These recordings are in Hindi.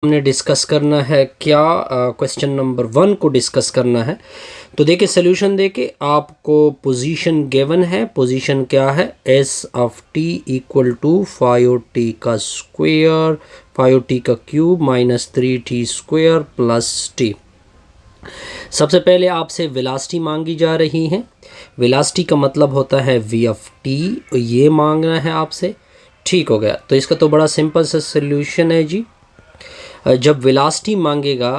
हमने डिस्कस करना है क्या, क्वेश्चन नंबर 1 को डिस्कस करना है। तो देखिए सोल्यूशन देके आपको पोजीशन गिवन है। पोजीशन क्या है, s of T equal to 5t का स्क्वायर 5t का cube minus 3t square plus t. सबसे पहले आपसे वेलोसिटी मांगी जा रही है। वेलोसिटी का मतलब होता है v ऑफ टी, ये मांगना है आपसे। ठीक हो गया। तो इसका तो बड़ा सिंपल सा सोल्यूशन है जी। जब वेलोसिटी मांगेगा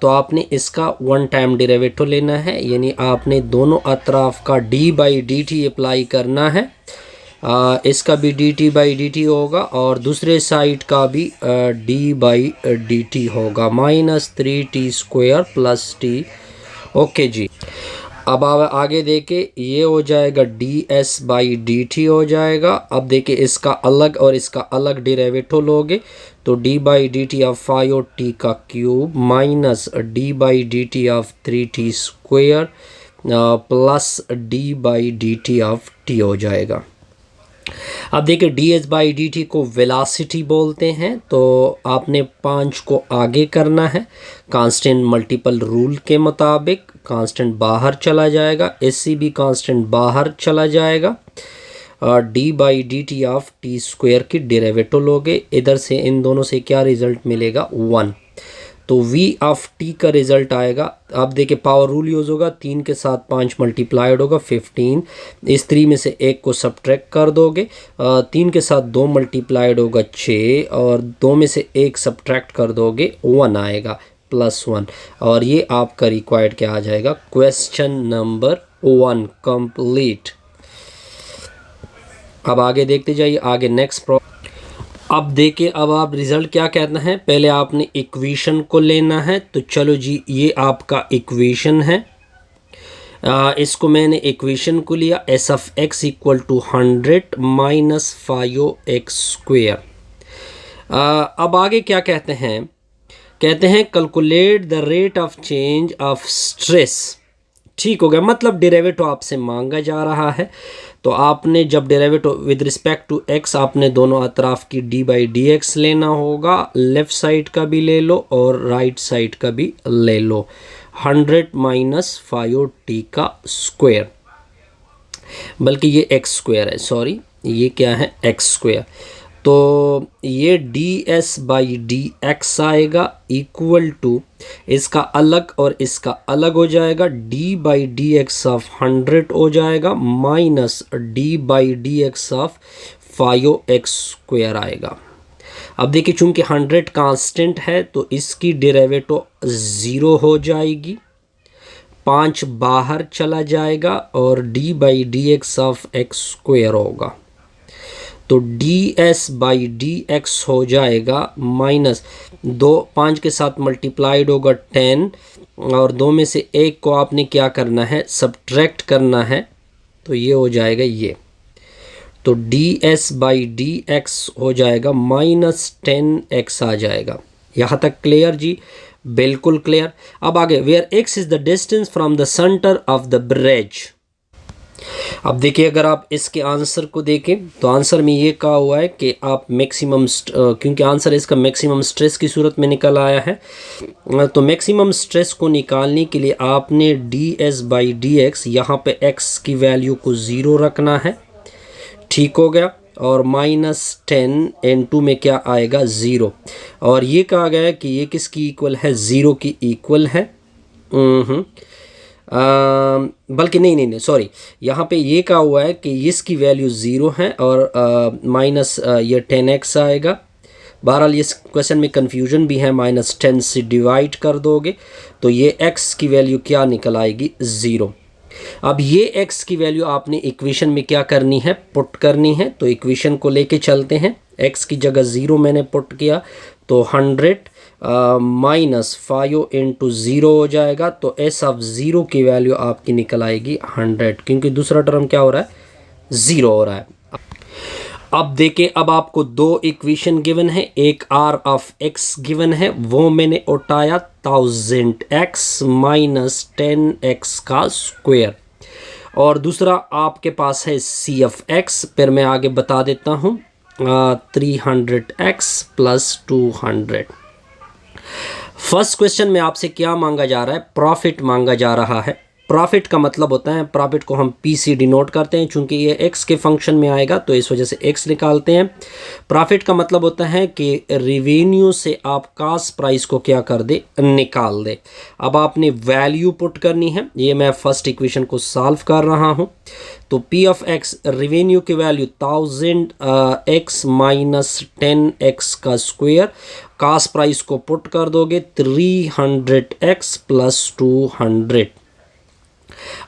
तो आपने इसका वन टाइम डेरिवेटिव लेना है, यानी आपने दोनों अतराफ का d by D T apply करना है। इसका भी dt बाई डी टी होगा और दूसरे साइड का भी d बाई डी टी होगा minus 3t square plus T. Okay जी। अब आप आगे देखे ये हो जाएगा ds बाई डी टी हो जाएगा। अब देखिए इसका अलग और इसका अलग डेरिवेटिव लोगे तो d by D t of 5t का cube minus d by D t of 3t square plus d by D t of t हो जाएगा। अब देखिए ds बाई डी टी को वेलोसिटी बोलते हैं, तो आपने 5 को आगे करना है। कांस्टेंट मल्टीपल रूल के मुताबिक कांस्टेंट बाहर चला जाएगा, इससे भी कांस्टेंट बाहर चला जाएगा। d by D t of t square की डेरिवेटिव लोगे, इधर से इन दोनों से क्या रिजल्ट मिलेगा 1, तो v ऑफ t का रिजल्ट आएगा। अब देखिए पावर रूल यूज़ होगा, 3 के साथ 5 मल्टीप्लाइड होगा 15। इस 3 में से 1 को सब्ट्रैक्ट कर दोगे, 3 के साथ 2 मल्टीप्लाइड होगा 6 और 2 में से 1 सब्ट्रैक्ट कर दोगे 1 आएगा प्लस 1, और ये आपका रिक्वायर्ड क्या आ जाएगा, क्वेश्चन नंबर 1 कंप्लीट। अब आगे देखते जाइए, आगे नेक्स्ट प्रॉब्लम। अब देखिए अब आप रिज़ल्ट क्या कहते हैं, पहले आपने इक्वेशन को लेना है। तो चलो जी, ये आपका इक्वेशन है। इसको मैंने इक्वेशन को लिया s of x equal to 100 minus 5x square. अब आगे क्या कहते हैं, कहते हैं calculate the rate of change of stress. ठीक हो गया, मतलब डेरिवेटिव आपसे मांगा जा रहा है। तो आपने जब derivative with respect to x, आपने दोनों अतराफ की d बाई डी एक्स लेना होगा। लेफ़्ट साइड का भी ले लो और राइट साइड का भी ले लो। 100 माइनस 5t का स्क्वायर, बल्कि ये x स्क्वायर है, सॉरी ये क्या है x स्क्वायर। तो ये ds बाई डी एक्स आएगा इक्वल टू, इसका अलग और इसका अलग हो जाएगा, d by D X of 100 हो जाएगा minus d by D X of 5x square आएगा। अब देखिए चूंकि 100 कांस्टेंट है तो इसकी डेरिवेटिव 0 हो जाएगी, 5 बाहर चला जाएगा और d by D X of x square होगा। तो ds बाई डी एक्स हो जाएगा माइनस 2, 5 के साथ मल्टीप्लाइड होगा 10 और 2 में से 1 को आपने क्या करना है, सब्ट्रैक्ट करना है, तो ये हो जाएगा ये। तो ds बाई डी एक्स हो जाएगा माइनस 10x आ जाएगा। यहाँ तक क्लियर जी, बिल्कुल क्लियर। अब आगे, where x is the distance from the centre of the bridge. अब देखिए अगर आप इसके आंसर को देखें तो आंसर में ये कहा हुआ है कि आप मैक्सिमम, क्योंकि आंसर इसका मैक्सिमम स्ट्रेस की सूरत में निकल आया है, तो मैक्सिमम स्ट्रेस को निकालने के लिए आपने ds बाई डी एक्स, यहाँ पे x की वैल्यू को 0 रखना है। ठीक हो गया, और माइनस 10 n2 में क्या आएगा 0, और ये कहा गया है कि ये किसकी इक्वल है, 0 की इक्वल है। बल्कि नहीं सॉरी, यहाँ पे ये कहा हुआ है कि इसकी वैल्यू 0 है और माइनस ये 10x आएगा। बहरहाल इस क्वेश्चन में कंफ्यूजन भी है, माइनस 10 से डिवाइड कर दोगे तो ये x की वैल्यू क्या निकल आएगी 0। अब ये x की वैल्यू आपने इक्वेशन में क्या करनी है, पुट करनी है। तो इक्वेशन को लेके चलते हैं, x की जगह 0 मैंने पुट किया तो 100 माइनस 5 इंटू 0 हो जाएगा। तो s ऑफ 0 की वैल्यू आपकी निकल आएगी 100, क्योंकि दूसरा टर्म क्या हो रहा है, 0 हो रहा है। अब देखिए अब आपको 2 इक्वेशन गिवन है, एक r ऑफ x गिवन है, वो मैंने उठाया 1000x माइनस 10x का स्क्वायर, और दूसरा आपके पास है c ऑफ x, फिर मैं आगे बता देता हूँ 300x प्लस 200। फर्स्ट क्वेश्चन में आपसे क्या मांगा जा रहा है? प्रॉफिट मांगा जा रहा है। प्रॉफिट का मतलब होता है, प्रॉफिट को हम पी सी डिनोट करते हैं, चूंकि ये एक्स के फंक्शन में आएगा तो इस वजह से एक्स निकालते हैं। प्रॉफिट का मतलब होता है कि रेवेन्यू से आप कास्ट प्राइस को क्या कर दे, निकाल दे। अब आपने वैल्यू पुट करनी है। ये मैं फर्स्ट इक्वेशन को सॉल्व कर रहा हूँ। तो पी ऑफ एक्स, रेवेन्यू की वैल्यू 1000 एक्स माइनस 10x का स्क्वायर, कास्ट प्राइस को पुट कर दोगे 300x प्लस 200।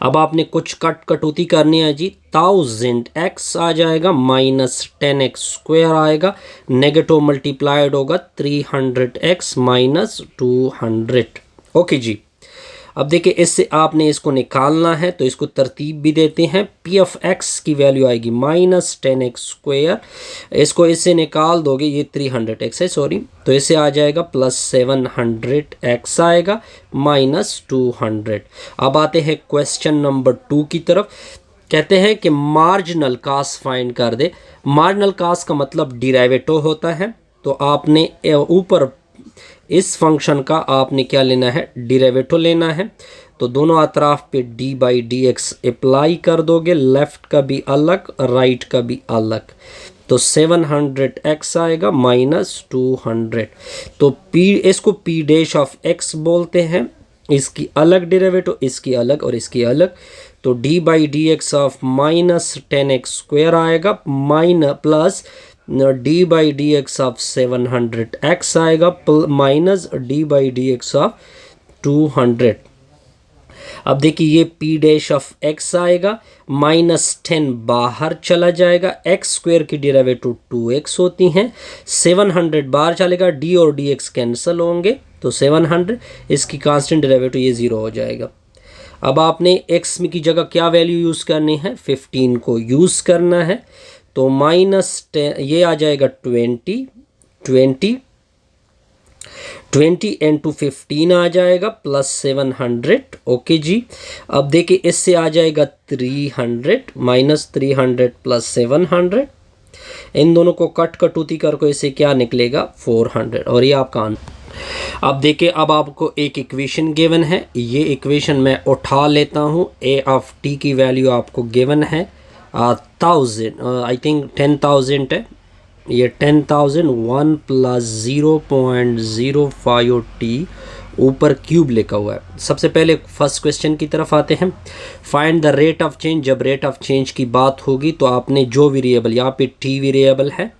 अब आपने कुछ कटौती करनी है जी। 1000x आ जाएगा माइनस 10x स्क्वायर आएगा, नेगेटिव मल्टीप्लाइड होगा 300x माइनस 200। ओके जी। अब देखिए, इससे आपने इसको निकालना है तो इसको तरतीब भी देते हैं। पी ऑफ एक्स की वैल्यू आएगी माइनस 10x स्क्वायर, इसको इससे निकाल दोगे, ये 300x है सॉरी, तो इससे आ जाएगा प्लस 700x आएगा माइनस 200। अब आते हैं क्वेश्चन नंबर 2 की तरफ। कहते हैं कि मार्जिनल कास्ट फाइंड कर दे। मार्जिनल कास्ट का मतलब डिराइवेटिव होता है, तो आपने ऊपर इस फंक्शन का आपने क्या लेना है, डेरिवेटिव लेना है। तो दोनों अतराफ पे D by D x apply कर दोगे, लेफ्ट का भी अलग राइट का भी अलग, तो 700x आएगा माइनस 200। तो पी, इसको पी डैश ऑफ एक्स बोलते हैं, इसकी अलग डेरिवेटिव, इसकी अलग और इसकी अलग। तो D by D X of minus 10x square आएगा plus D by D X of 700x आएगा minus D by D X of 200। अब देखिए, ये पी डैश ऑफ एक्स आएगा, माइनस 10 बाहर चला जाएगा, एक्स स्क्वायर की डेरिवेटिव 2x होती हैं, 700 बाहर चलेगा, डी और डी एक्स कैंसिल होंगे, तो 700, इसकी कांस्टेंट डेरिवेटिव ये 0 हो जाएगा। अब आपने x में की जगह क्या वैल्यू यूज़ करनी है, 15 को यूज़ करना है। तो माइनस 10 ये आ जाएगा 20 इंटू 15 आ जाएगा प्लस 700। ओके जी। अब देखिए, इससे आ जाएगा 300 माइनस 300 प्लस 700, इन दोनों को कटौती करके इससे क्या निकलेगा 400, और ये आपका आंसर। अब देखिए, अब आपको एक इक्वेशन गिवन है, ये इक्वेशन मैं उठा लेता हूँ। ए ऑफ टी की वैल्यू आपको गिवन है 1000, आई थिंक 10,000 है, ये 10,000 1 प्लस 0.05 टी ऊपर क्यूब लिखा हुआ है। सबसे पहले फर्स्ट क्वेश्चन की तरफ आते हैं। Find the rate of change. जब रेट ऑफ चेंज की बात होगी तो आपने जो वेरिएबल, यहाँ पे टी वेरिएबल है,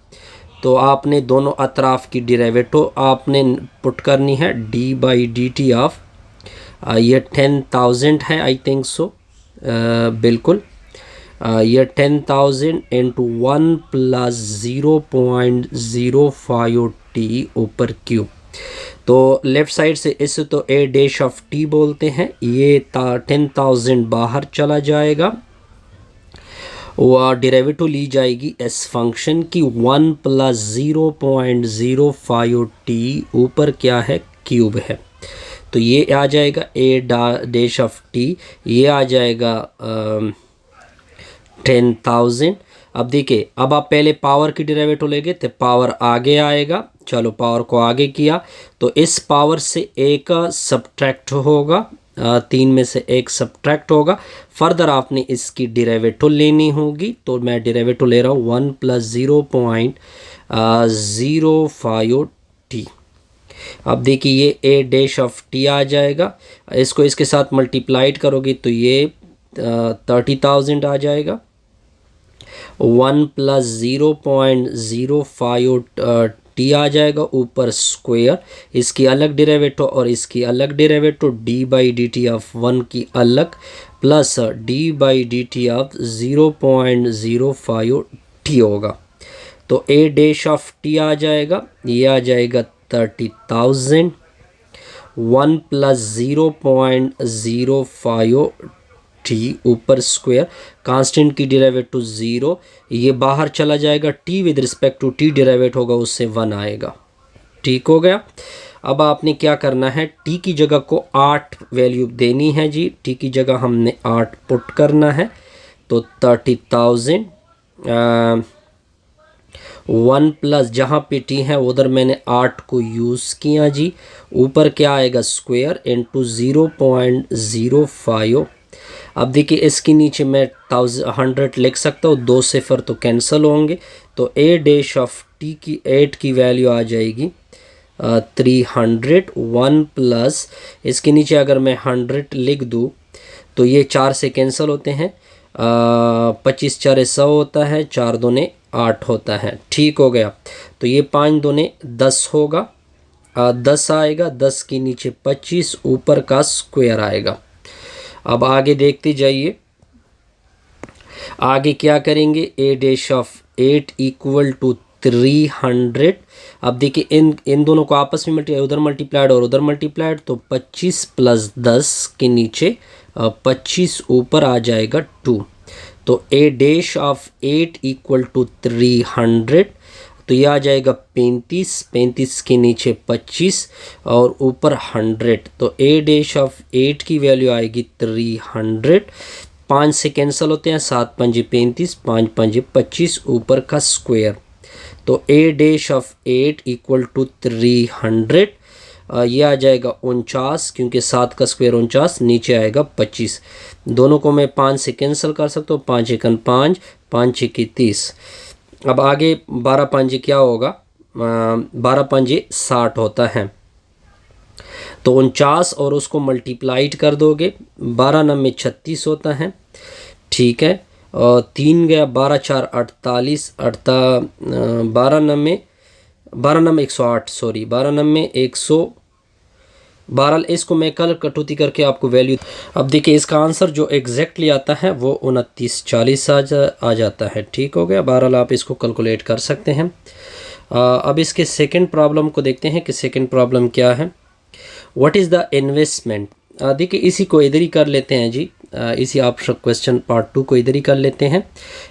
तो आपने दोनों अतराफ की डेरिवेटिव आपने पुट करनी है, D by D t of, ये 10,000 है आई थिंक सो, बिल्कुल, ये 10,000 इंटू 1 प्लस 0.05 टी ऊपर क्यूब। तो लेफ़्ट साइड से इसे तो ए डैश ऑफ टी बोलते हैं, ये 10,000 बाहर चला जाएगा, वह डेरिवेटिव ली जाएगी इस फंक्शन की 1 प्लस 0.05 टी ऊपर क्या है, क्यूब है। तो ये आ जाएगा ए डैश ऑफ टी, ये आ जाएगा 10,000। अब देखिए, अब आप पहले पावर की डेरिवेटिव लेंगे तो पावर आगे आएगा, चलो पावर को आगे किया तो इस पावर से एक सब्ट्रैक्ट होगा, 3 में से 1 सब्ट्रैक्ट होगा। फर्दर आपने इसकी डेरिवेटिव लेनी होगी, तो मैं डेरिवेटिव ले रहा हूँ 1 प्लस 0.05 टी। अब देखिए, ये ए डैश ऑफ टी आ जाएगा, इसको इसके साथ मल्टीप्लाइड करोगे तो ये 30,000 आ जाएगा। 1 प्लस 0.05 टी आ जाएगा ऊपर स्क्वायर, इसकी अलग डेरिवेटिव और इसकी अलग derivative, d by D t of 1 की अलग plus D by D t of 0.05 t होगा। तो ए डैश ऑफ टी आ जाएगा, ये आ जाएगा 30,000, 1 प्लस 0.05 टी ऊपर स्क्वायर, कांस्टेंट की डेरिवेटिव 0, ये बाहर चला जाएगा, t with respect to t derivative होगा उससे 1 आएगा। ठीक हो गया। अब आपने क्या करना है, टी की जगह को 8 वैल्यू देनी है जी, टी की जगह हमने 8 पुट करना है। तो 30,000 1 प्लस जहाँ पे टी है उधर मैंने 8 को यूज़ किया जी, ऊपर क्या आएगा स्क्वायर इंटू 0.05। अब देखिए इसके नीचे मैं 100 लिख सकता हूँ, 2 सिफर तो कैंसिल होंगे, तो ए डैश ऑफ टी की 8 की वैल्यू आ जाएगी 300। 1 प्लस इसके नीचे अगर मैं 100 लिख दूँ तो ये 4 से कैंसिल होते हैं, 25 4 100 होता है, 4 दूने 8 होता है, ठीक हो गया। तो ये 5 दूने 10 होगा, 10 आएगा, 10 के नीचे 25, ऊपर का स्क्वायर आएगा। अब आगे देखते जाइए, आगे क्या करेंगे, ए डैश ऑफ 8 इक्वल टू 300। अब देखिए इन दोनों को आपस में उधर मल्टीप्लाइड और उधर मल्टीप्लाइड, तो 25 प्लस 10 के नीचे 25, ऊपर आ जाएगा 2। तो a dash of 8 equal to 300, तो ये आ जाएगा 35, 35 के नीचे 25 और ऊपर 100। तो ए डैश ऑफ 8 की वैल्यू आएगी 300। 5 से कैंसिल होते हैं, 7 पंजे 35, 5 पंजे 25, ऊपर का स्क्वायर। तो a dash of 8 equal to 300, ये आ जाएगा 49, क्योंकि 7 का स्क्वायर 49, नीचे आएगा 25। दोनों को मैं 5 से कैंसिल कर सकता हूँ, 5 एकन 5, 5 छक्के 30। अब आगे 12 पंजे क्या होगा, 12 पंजे 60 होता है, तो 49 और उसको मल्टीप्लाइड कर दोगे, 12 नम 36 होता है, ठीक है। और 3 गया, 12 4 48, 12 नम 108, सॉरी 12 नम 100। बहरहाल इसको मैं कल कटौती करके आपको वैल्यू, अब देखिए इसका आंसर जो एग्जैक्टली आता है वो 2940 आ जाता है, ठीक हो गया। बहरहाल आप इसको कैलकुलेट कर सकते हैं। अब इसके सेकंड प्रॉब्लम को देखते हैं कि सेकंड प्रॉब्लम क्या है। व्हाट इज़ द इन्वेस्टमेंट, देखिए इसी को इधर ही कर लेते हैं जी, इसी ऑप्शन क्वेश्चन पार्ट 2 को इधर ही कर लेते हैं।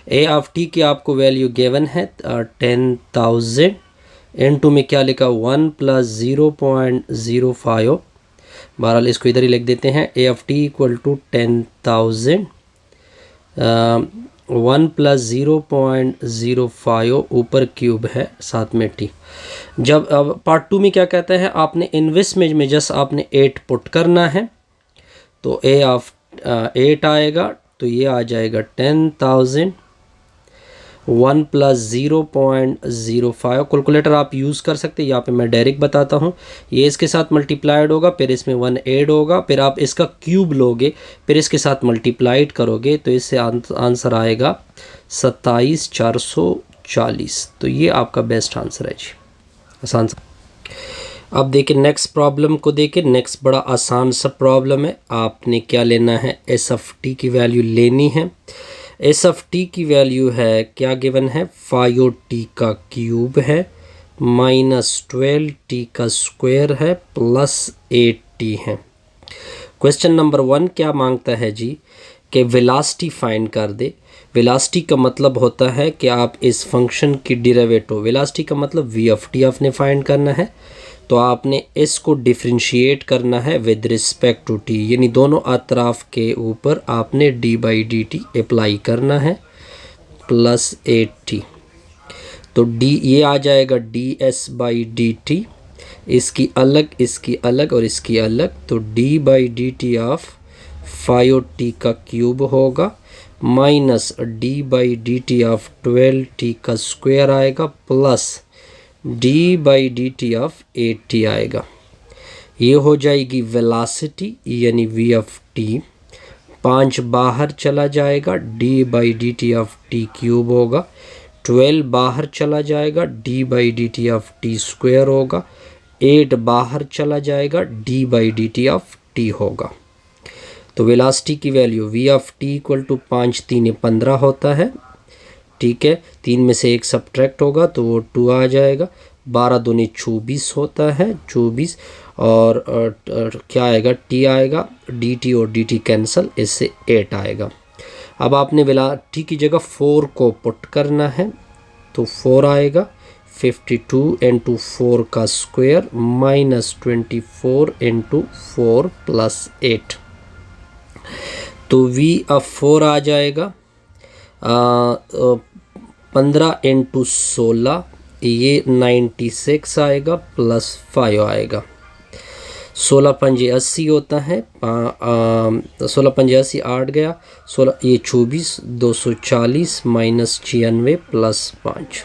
ए ऑफ टी की आपको वैल्यू गिवन है 10,000, N2 में क्या लिखा 1 प्लस 0.05। बहरहाल इसको इधर ही लिख देते हैं, A of T equal to 10,000, 1 plus 0.05 ऊपर क्यूब है, साथ में टी। जब अब पार्ट 2 में क्या कहता है, आपने इन्वेस्टमेंट में जस्ट आपने 8 पुट करना है, तो ए ऑफ 8 आएगा, तो ये आ जाएगा 10,000, 1 प्लस 0.05। कैलकुलेटर आप यूज़ कर सकते हैं, यहाँ पे मैं डायरेक्ट बताता हूँ। ये इसके साथ मल्टीप्लाइड होगा, फिर इसमें 1 ऐड होगा, फिर आप इसका क्यूब लोगे, फिर इसके साथ मल्टीप्लाइड करोगे, तो इससे आंसर आएगा 27,440। तो ये आपका बेस्ट आंसर है जी, आसान सा। अब देखिए नेक्स्ट प्रॉब्लम को देखिए, नेक्स्ट बड़ा आसान सा प्रॉब्लम है। आपने क्या लेना है, एस ऑफ टी की वैल्यू लेनी है। एस ऑफ टी की वैल्यू है क्या गिवन है, 5t का क्यूब है माइनस 12t का स्क्वायर है प्लस 8t है। क्वेश्चन नंबर 1 क्या मांगता है जी, कि वेलोसिटी फाइंड कर दे। वेलोसिटी का मतलब होता है कि आप इस फंक्शन की डेरिवेटिव, वेलोसिटी का मतलब वी ऑफ टी आपने फाइंड करना है, तो आपने इसको डिफ्रेंशिएट करना है विद रिस्पेक्ट टू टी, यानी दोनों अतराफ के ऊपर आपने D by D T apply करना है, प्लस 8t। तो डी ये आ जाएगा D S by D T, इसकी अलग, इसकी अलग और इसकी अलग, तो D by D t of 5t का क्यूब होगा minus D by D t of 12t का स्क्वायर आएगा plus D by D t of 8t आएगा। ये हो जाएगी वेलोसिटी यानी वी ऑफ टी, 5 बाहर चला जाएगा, d by D t of t cube होगा, 12 बाहर चला जाएगा, d by D t of t square होगा, 8 बाहर चला जाएगा, d by D t of t होगा। तो वेलोसिटी की value v of T equal to 5 3 15 होता है, ठीक है। 3 में से 1 सब्ट्रैक्ट होगा तो वो 2 आ जाएगा, 12 दूनी 24 होता है, 24, और क्या आएगा, टी आएगा, डी टी और डी टी कैंसिल, इससे 8 आएगा। अब आपने वेलोसिटी की जगह 4 को पुट करना है, तो 4 आएगा, 52 इंटू 4 का स्क्वायर माइनस 24 इंटू 4 प्लस 8, तो वी ऑफ 4 आ जाएगा 15 इंटू 16 ये 96 आएगा प्लस 5 आएगा। 16 पंजे 80 होता है, 16 पंजे 80 8 गया, 16 ये 24 240 माइनस 96 प्लस 5।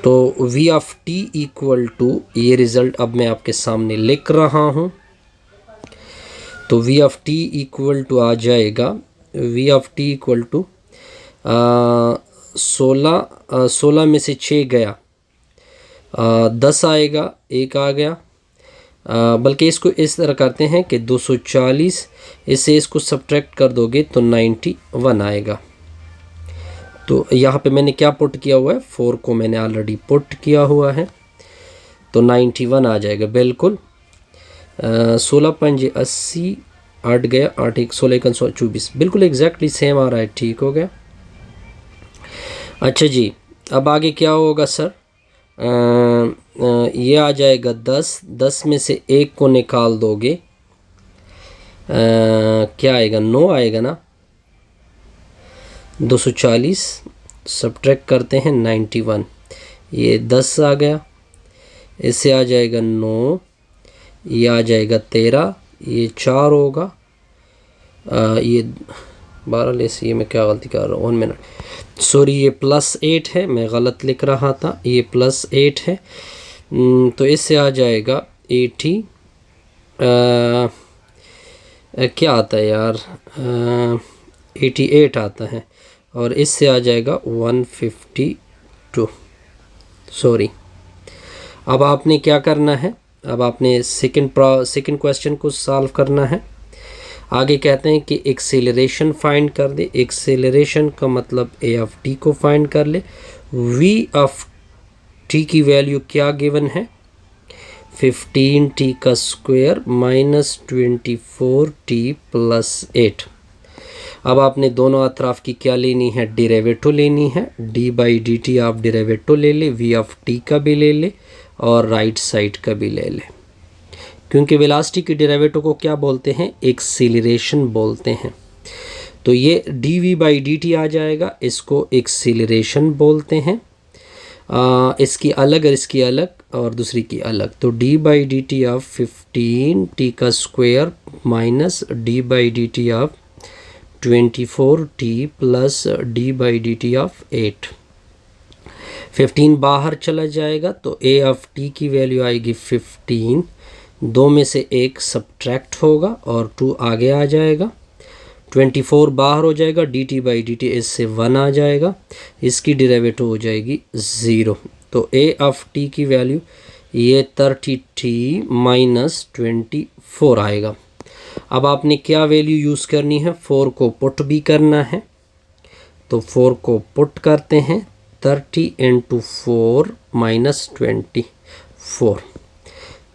तो v of t equal to, ये रिज़ल्ट अब मैं आपके सामने लिख रहा हूँ। तो v of t equal to आ जाएगा, v of t equal to 16 में से 6 गया, 10 आएगा, 1 आ गया। बल्कि इसको इस तरह करते हैं कि 240 इससे इसको सब्ट्रैक्ट कर दोगे तो 91 आएगा। तो यहाँ पे मैंने क्या पुट किया हुआ है, 4 को मैंने ऑलरेडी पुट किया हुआ है, तो 91 आ जाएगा बिल्कुल। 16 पंजे 80 8 गया, 8 1 16 1 24, बिल्कुल एग्जैक्टली सेम आ रहा है, ठीक हो गया। अच्छा जी, अब आगे क्या होगा सर, ये आ जाएगा 10 में से 1 को निकाल दोगे, क्या आएगा, 9 आएगा ना। 240 सब्ट्रैक्ट करते हैं 91, ये 10 आ गया, इससे आ जाएगा 9, ये आ जाएगा 13, ये 4 होगा, ये 12 ले से, ये मैं क्या गलती कर रहा हूँ, 1 मिनट सॉरी, ये प्लस 8 है, मैं गलत लिख रहा था, ये प्लस 8 है। तो इससे आ जाएगा 80, क्या आता है यार, 88 आता है, और इससे आ जाएगा 152। सॉरी, अब आपने क्या करना है, अब आपने सेकंड क्वेश्चन को सॉल्व करना है। आगे कहते हैं कि एक्सेलरेशन फाइंड कर दे। एक्सेलरेशन का मतलब ए ऑफ टी को फाइंड कर ले। वी ऑफ टी की वैल्यू क्या गिवन है, 15t का स्क्वायर माइनस 24t प्लस 8। अब आपने दोनों अतराफ की क्या लेनी है, डेरिवेटिव लेनी है। डी बाई डी टी आप डेरिवेटिव ले ले, वी ऑफ टी का भी ले ले और राइट साइड का भी ले ले, क्योंकि वेलोसिटी की डेरिवेटिव को क्या बोलते हैं, एक्सीलरेशन बोलते हैं। तो ये D V by D T आ जाएगा, इसको एक्सीलरेशन बोलते हैं। इसकी अलग और इसकी अलग और दूसरी की अलग। तो D by D t of 15t का square minus D by D t of 24t plus D by D t of 8। 15 बाहर चला जाएगा तो ए ऑफ टी की वैल्यू आएगी 15, 2 में से 1 सब्ट्रैक्ट होगा और 2 आगे आ जाएगा। 24 बाहर हो जाएगा, D T by D T इससे 1 आ जाएगा, इसकी डेरिवेटिव हो जाएगी 0। तो ए ऑफ टी की वैल्यू ये 30t माइनस 24 आएगा। अब आपने क्या वैल्यू यूज़ करनी है, 4 को पुट भी करना है। तो 4 को पुट करते हैं, 30 इंटू 4 माइनस 24।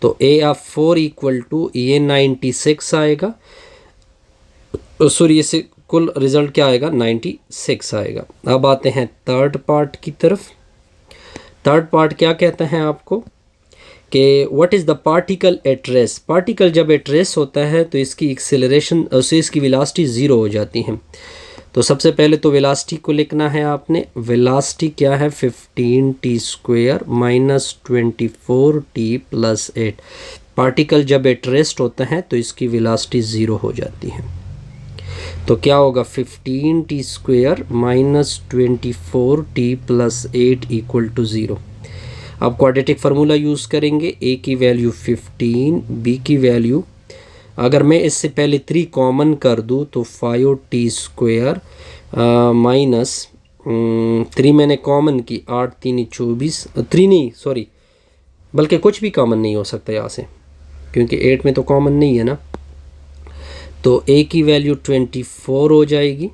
तो ए ऑफ 4 इक्वल टू ये 96 आएगा, सॉरी इससे कुल रिज़ल्ट क्या आएगा, 96 आएगा। अब आते हैं थर्ड पार्ट की तरफ। थर्ड पार्ट क्या कहता है आपको कि what is the particle at rest. Particle जब एट रेस्ट होता है तो इसकी एक्सेलरेशन से इसकी वेलोसिटी 0 हो जाती है। तो सबसे पहले तो वेलोसिटी को लिखना है आपने। वेलोसिटी क्या है, 15t square minus 24t plus 8। Particle जब एट रेस्ट होता है तो इसकी वेलोसिटी 0 हो जाती है। तो क्या होगा, 15t square minus 24t plus 8 equal to 0। अब क्वाड्रेटिक फार्मूला यूज़ करेंगे। ए की वैल्यू 15, बी की वैल्यू, अगर मैं इससे पहले 3 कॉमन कर दूँ तो 5t स्क्वायर माइनस 3 मैंने कॉमन की, 8 3 24, 3 नहीं सॉरी, बल्कि कुछ भी कॉमन नहीं हो सकता यहाँ से, क्योंकि 8 में तो कॉमन नहीं है ना। तो ए की वैल्यू 24 हो जाएगी।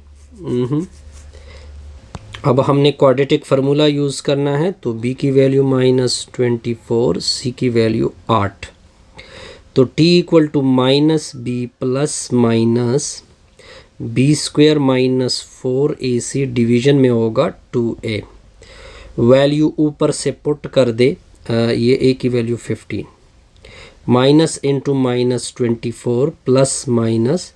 अब हमने क्वाड्रेटिक फार्मूला यूज़ करना है। तो बी की वैल्यू माइनस 24, सी की वैल्यू 8। तो t equal to minus b plus minus b square minus 4ac division में होगा 2a। वैल्यू ऊपर से पुट कर दे, ये a की value 15, minus into minus 24 plus minus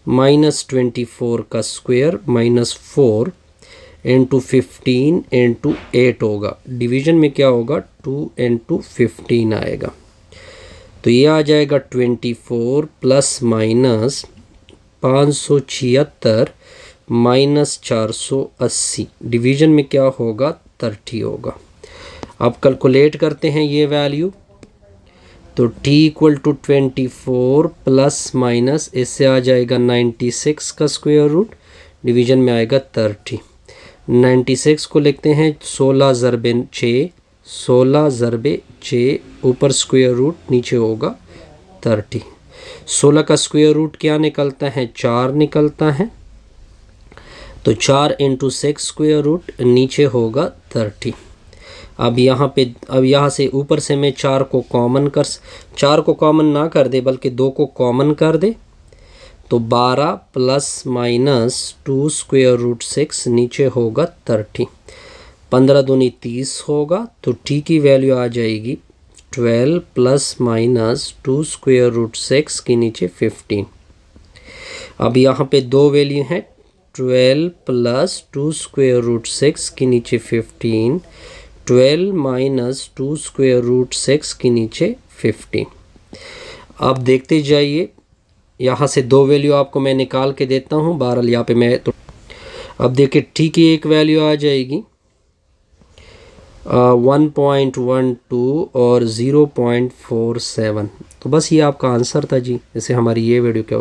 minus 24 का स्क्वायर माइनस 4 इंटू 15 इंटू 8 होगा। डिवीज़न में क्या होगा, 2 इंटू 15 आएगा। तो ये आ जाएगा 24 प्लस माइनस 576 माइनस 480। डिवीज़न में क्या होगा, 30 होगा। अब कैलकुलेट करते हैं ये वैल्यू। तो t equal to 24 plus minus इससे आ जाएगा 96 का स्क्वायर रूट, डिवीज़न में आएगा 30। 96 को लिखते हैं 16 ज़रबे 6, 16 ज़रबे 6, ऊपर स्क्वायर रूट नीचे होगा 30। 16 का स्क्वायर रूट क्या निकलता है, 4 निकलता है। तो 4 इंटू 6 स्क्वायर रूट, नीचे होगा 30। अब यहाँ से ऊपर से मैं 4 को कॉमन ना कर दे बल्कि 2 को कॉमन कर दे। तो 12 प्लस माइनस 2 स्क्वायर रूट 6, नीचे होगा 30। 15 दूनी 30 होगा। तो t की वैल्यू आ जाएगी 12 प्लस माइनस 2 स्क्वायर रूट 6 के नीचे 15। अब यहाँ पे दो वैल्यू हैं, 12 प्लस 2 स्क्वायर रूट 6 के नीचे 15, 12 माइनस 2 स्क्वायर रूट 6 के नीचे 15। अब देखते जाइए, यहाँ से दो वैल्यू आपको मैं निकाल के देता हूँ। बहरहाल यहाँ पे मैं तो अब देखिए t की एक वैल्यू आ जाएगी 1.12 और 0.47। तो बस ये आपका आंसर था जी। जैसे हमारी ये वीडियो क्या